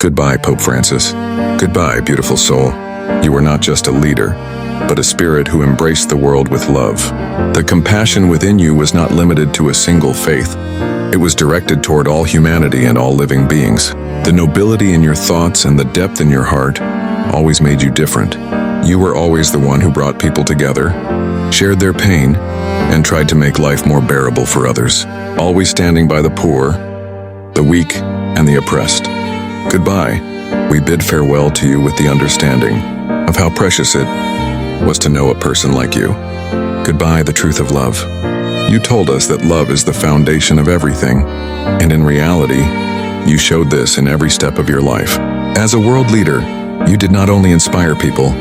Goodbye, Pope Francis. Goodbye, beautiful soul. You were not just a leader, but a spirit who embraced the world with love. The compassion within you was not limited to a single faith. It was directed toward all humanity and all living beings. The nobility in your thoughts and the depth in your heart always made you different. You were always the one who brought people together, shared their pain, and tried to make life more bearable for others, always standing by the poor, the weak, and the oppressed. Goodbye. We bid farewell to you with the understanding of how precious it was to know a person like you. Goodbye, the truth of love. You told us that love is the foundation of everything, and in reality, you showed this in every step of your life. As a world leader, you did not only inspire people,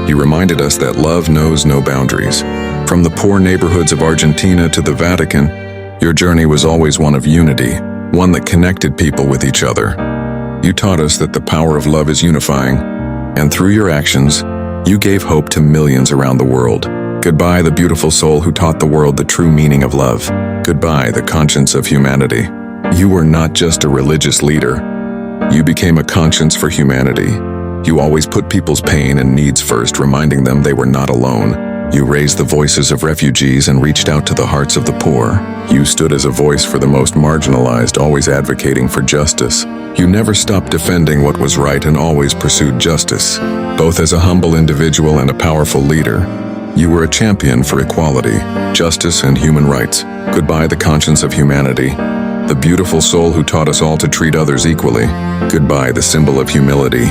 you reminded us that love knows no boundaries. From the poor neighborhoods of Argentina to the Vatican, your journey was always one of unity, one that connected people with each other. You taught us that the power of love is unifying, and through your actions, you gave hope to millions around the world. Goodbye, the beautiful soul who taught the world the true meaning of love. Goodbye, the conscience of humanity. You were not just a religious leader. You became a conscience for humanity. You always put people's pain and needs first, reminding them they were not alone. You raised the voices of refugees and reached out to the hearts of the poor. You stood as a voice for the most marginalized, always advocating for justice. You never stopped defending what was right and always pursued justice. Both as a humble individual and a powerful leader, you were a champion for equality, justice, and human rights. Goodbye, the conscience of humanity. The beautiful soul who taught us all to treat others equally. Goodbye, the symbol of humility.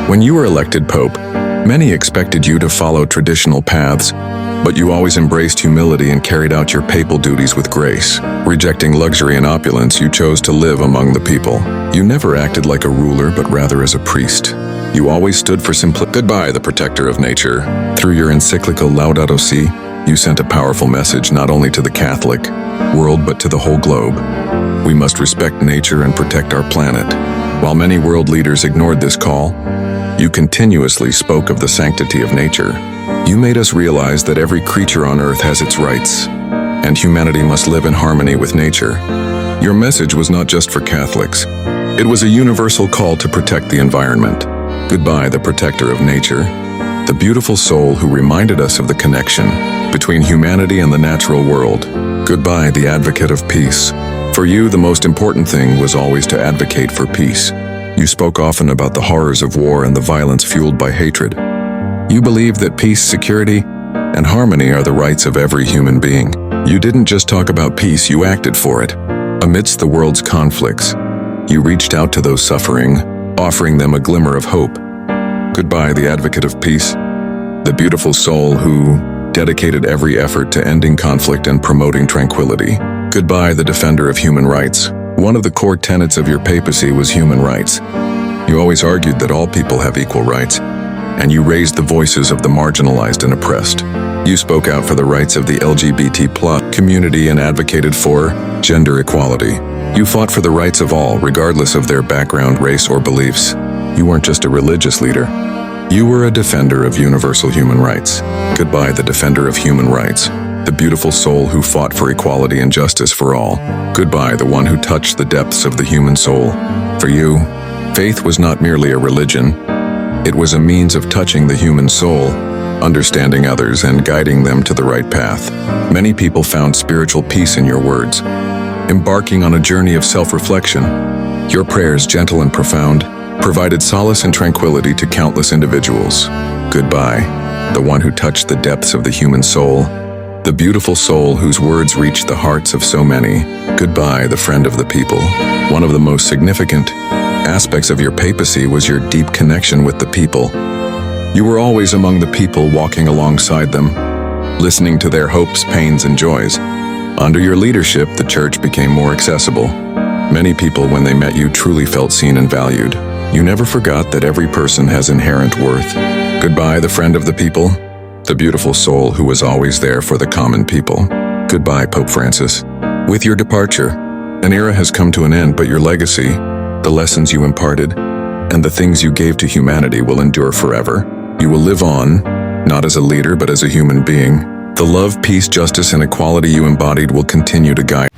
When you were elected Pope, many expected you to follow traditional paths, but you always embraced humility and carried out your papal duties with grace. Rejecting luxury and opulence, you chose to live among the people. You never acted like a ruler, but rather as a priest. You always stood for simplicity. Goodbye, the protector of nature. Through your encyclical Laudato Si, you sent a powerful message not only to the Catholic world, but to the whole globe. We must respect nature and protect our planet. While many world leaders ignored this call, you continuously spoke of the sanctity of nature. You made us realize that every creature on Earth has its rights, and humanity must live in harmony with nature. Your message was not just for Catholics. It was a universal call to protect the environment. Goodbye, the protector of nature, the beautiful soul who reminded us of the connection between humanity and the natural world. Goodbye, the advocate of peace. For you, the most important thing was always to advocate for peace. You spoke often about the horrors of war and the violence fueled by hatred. You believed that peace, security, and harmony are the rights of every human being. You didn't just talk about peace, you acted for it. Amidst the world's conflicts, you reached out to those suffering, offering them a glimmer of hope. Goodbye, the advocate of peace, the beautiful soul who dedicated every effort to ending conflict and promoting tranquility. Goodbye, the defender of human rights. One of the core tenets of your papacy was human rights. You always argued that all people have equal rights, and you raised the voices of the marginalized and oppressed. You spoke out for the rights of the LGBT+ community and advocated for gender equality. You fought for the rights of all, regardless of their background, race, or beliefs. You weren't just a religious leader. You were a defender of universal human rights. Goodbye, the defender of human rights, the beautiful soul who fought for equality and justice for all. Goodbye, the one who touched the depths of the human soul. For you, faith was not merely a religion. It was a means of touching the human soul, understanding others, and guiding them to the right path. Many people found spiritual peace in your words, embarking on a journey of self-reflection. Your prayers, gentle and profound, provided solace and tranquility to countless individuals. Goodbye, the one who touched the depths of the human soul, the beautiful soul whose words reached the hearts of so many. Goodbye, the friend of the people. One of the most significant aspects of your papacy was your deep connection with the people. You were always among the people, walking alongside them, listening to their hopes, pains, and joys. Under your leadership, the church became more accessible. Many people, when they met you, truly felt seen and valued. You never forgot that every person has inherent worth. Goodbye, the friend of the people, the beautiful soul who was always there for the common people. Goodbye, Pope Francis. With your departure, an era has come to an end, but your legacy, the lessons you imparted, and the things you gave to humanity will endure forever. You will live on, not as a leader, but as a human being. The love, peace, justice, and equality you embodied will continue to guide.